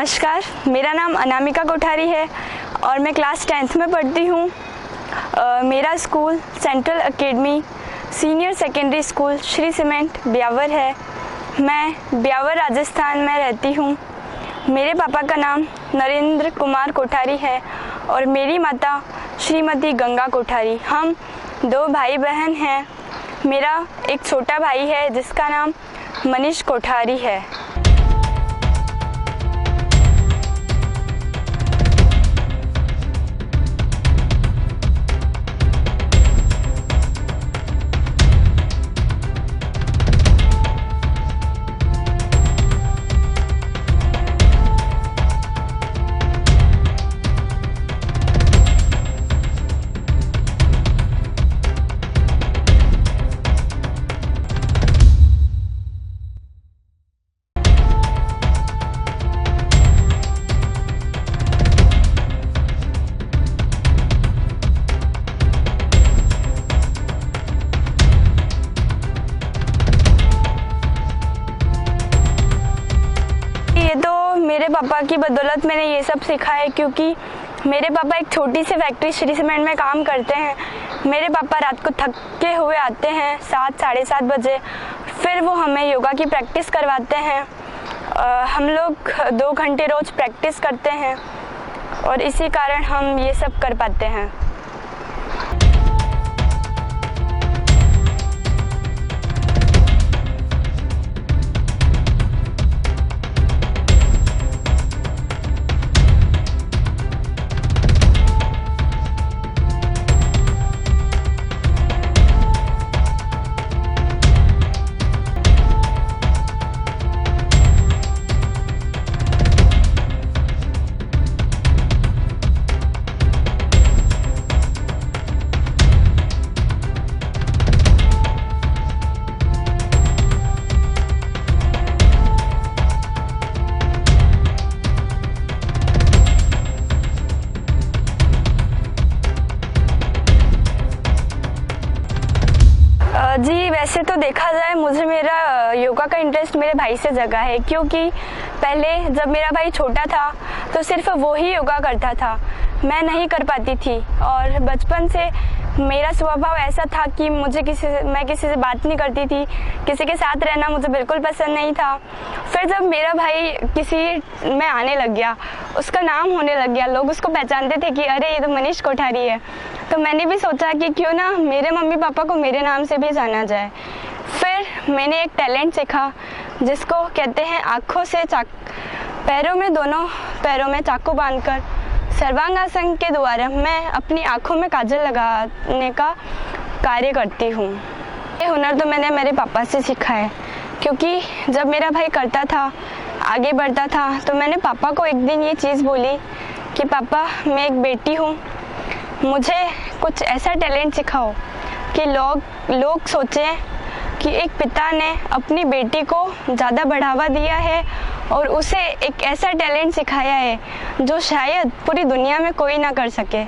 नमस्कार, मेरा नाम अनामिका कोठारी है और मैं क्लास 10th में पढ़ती हूँ। मेरा school central academy senior secondary school Shri cement Beawar है। मैं ब्यावर राजस्थान में रहती हूँ। मेरे पापा का नाम नरेंद्र कुमार कोठारी है और मेरी माता श्रीमती गंगा कोठारी। हम 2 भाई बहन हैं। मेरा एक छोटा भाई है जिसका नाम मनीष कोठारी है। मेरे पापा की बदौलत मैंने ये सब सीखा है, क्योंकि मेरे पापा एक छोटी सी फैक्ट्री श्री सीमेंट में काम करते हैं। मेरे पापा रात को थके हुए आते हैं 7 साढ़े 7 बजे, फिर वो हमें योगा की प्रैक्टिस करवाते हैं। हम लोग 2 घंटे रोज़ प्रैक्टिस करते हैं और इसी कारण हम ये सब कर पाते हैं। जी, वैसे तो देखा जाए मुझे मेरा योगा का इंटरेस्ट मेरे भाई से जगा है, क्योंकि पहले जब मेरा भाई छोटा था तो सिर्फ वो ही योगा करता था, मैं नहीं कर पाती थी। और बचपन से मेरा स्वभाव ऐसा था कि मैं किसी से बात नहीं करती थी, किसी के साथ रहना मुझे बिल्कुल पसंद नहीं था। फिर जब मेरा भाई किसी में आने लग गया, उसका नाम होने लग गया, लोग उसको पहचानते थे कि अरे ये तो मनीष कोठारी है, तो मैंने भी सोचा कि क्यों ना मेरे मम्मी पापा को मेरे नाम से भी जाना जाए। फिर मैंने एक टैलेंट सीखा जिसको कहते हैं आँखों से दोनों पैरों में चाकू बांधकर सर्वांगासन के द्वारा मैं अपनी आँखों में काजल लगाने का कार्य करती हूँ। ये हुनर तो मैंने मेरे पापा से सीखा है, क्योंकि जब मेरा भाई करता था, आगे बढ़ता था, तो मैंने पापा को एक दिन ये चीज़ बोली कि पापा, मैं एक बेटी हूँ, मुझे कुछ ऐसा टैलेंट सिखाओ कि लोग सोचें कि एक पिता ने अपनी बेटी को ज़्यादा बढ़ावा दिया है और उसे एक ऐसा टैलेंट सिखाया है जो शायद पूरी दुनिया में कोई ना कर सके।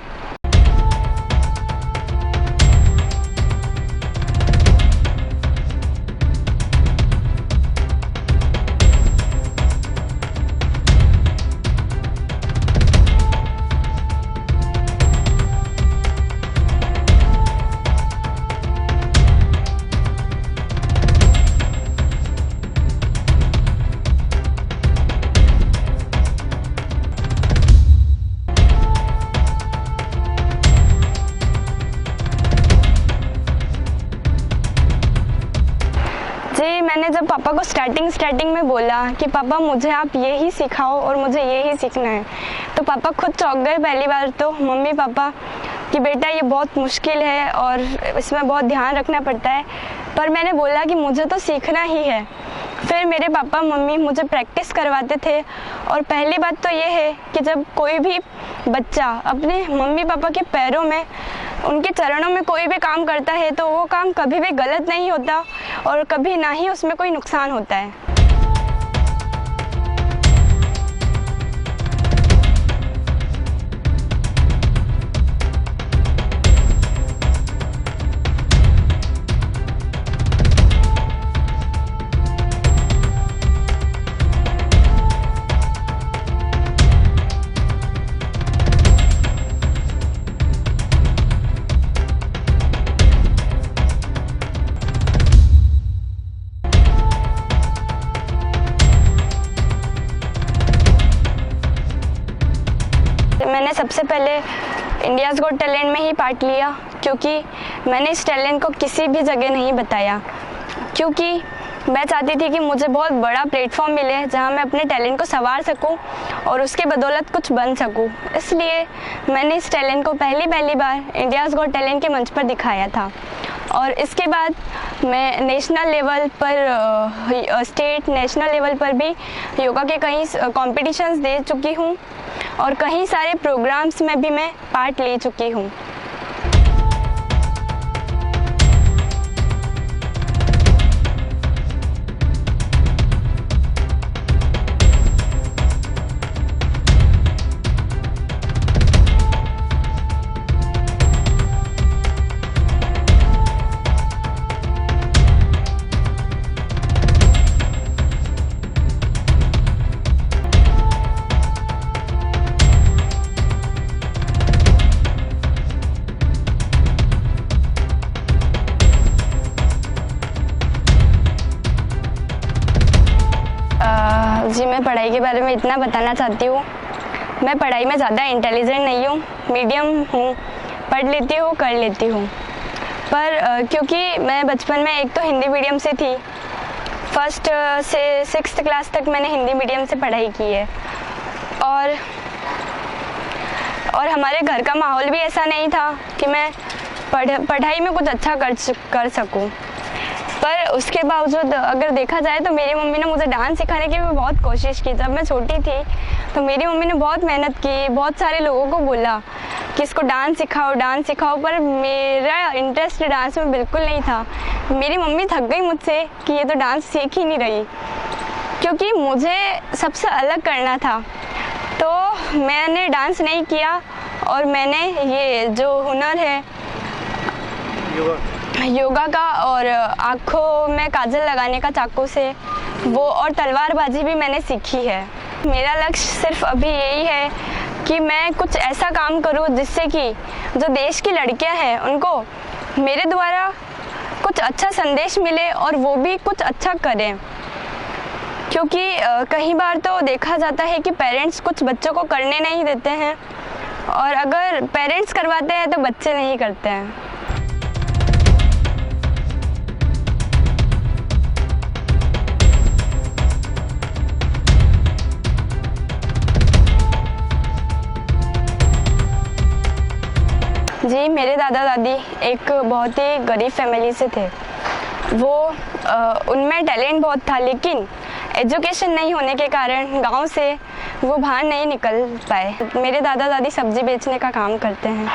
जी, मैंने जब पापा को स्टार्टिंग में बोला कि पापा मुझे आप ये ही सिखाओ और मुझे ये ही सीखना है, तो पापा खुद चौंक गए पहली बार तो, मम्मी पापा, कि बेटा ये बहुत मुश्किल है और इसमें बहुत ध्यान रखना पड़ता है। पर मैंने बोला कि मुझे तो सीखना ही है। फिर मेरे पापा मम्मी मुझे प्रैक्टिस करवाते थे। और पहली बात तो ये है कि जब कोई भी बच्चा अपने मम्मी पापा के पैरों में, उनके चरणों में कोई भी काम करता है तो वो काम कभी भी गलत नहीं होता और कभी ना ही उसमें कोई नुकसान होता है। सबसे पहले इंडियाज़ गॉट टैलेंट में ही पार्ट लिया, क्योंकि मैंने इस टैलेंट को किसी भी जगह नहीं बताया, क्योंकि मैं चाहती थी कि मुझे बहुत बड़ा प्लेटफॉर्म मिले जहां मैं अपने टैलेंट को संवार सकूं और उसके बदौलत कुछ बन सकूं। इसलिए मैंने इस टैलेंट को पहली बार इंडियाज़ गॉट टैलेंट के मंच पर दिखाया था। और इसके बाद मैं नेशनल लेवल पर, स्टेट नेशनल लेवल पर भी योगा के कई कॉम्पिटिशन्स दे चुकी हूँ और कई सारे प्रोग्राम्स में भी मैं पार्ट ले चुकी हूँ। जी, मैं पढ़ाई के बारे में इतना बताना चाहती हूँ। मैं पढ़ाई में ज़्यादा इंटेलिजेंट नहीं हूँ, मीडियम हूँ, पढ़ लेती हूँ, कर लेती हूँ। पर क्योंकि मैं बचपन में एक तो हिंदी मीडियम से थी, फर्स्ट से 6th क्लास तक मैंने हिंदी मीडियम से पढ़ाई की है, और हमारे घर का माहौल भी ऐसा नहीं था कि मैं पढ़ाई में कुछ अच्छा कर सकूँ। पर उसके बावजूद अगर देखा जाए तो मेरी मम्मी ने मुझे डांस सिखाने की भी बहुत कोशिश की। जब मैं छोटी थी तो मेरी मम्मी ने बहुत मेहनत की, बहुत सारे लोगों को बोला कि इसको डांस सिखाओ, पर मेरा इंटरेस्ट डांस में बिल्कुल नहीं था। मेरी मम्मी थक गई मुझसे कि ये तो डांस सीख ही नहीं रही, क्योंकि मुझे सबसे अलग करना था। तो मैंने डांस नहीं किया और मैंने ये जो हुनर है योगा का और आँखों में काजल लगाने का चाकू से, वो और तलवारबाजी भी मैंने सीखी है। मेरा लक्ष्य सिर्फ अभी यही है कि मैं कुछ ऐसा काम करूं जिससे कि जो देश की लड़कियां हैं उनको मेरे द्वारा कुछ अच्छा संदेश मिले और वो भी कुछ अच्छा करें। क्योंकि कई बार तो देखा जाता है कि पेरेंट्स कुछ बच्चों को करने नहीं देते हैं, और अगर पेरेंट्स करवाते हैं तो बच्चे नहीं करते हैं। जी, मेरे दादा दादी एक बहुत ही गरीब फैमिली से थे। वो उनमें टैलेंट बहुत था, लेकिन एजुकेशन नहीं होने के कारण गांव से वो बाहर नहीं निकल पाए। मेरे दादा दादी सब्जी बेचने का काम करते हैं,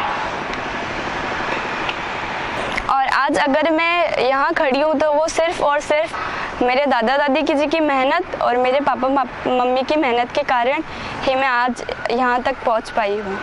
और आज अगर मैं यहाँ खड़ी हूँ तो वो सिर्फ और सिर्फ मेरे दादा दादी की जी की मेहनत और मेरे पापा मम्मी की मेहनत के कारण ही मैं आज यहाँ तक पहुँच पाई हूँ।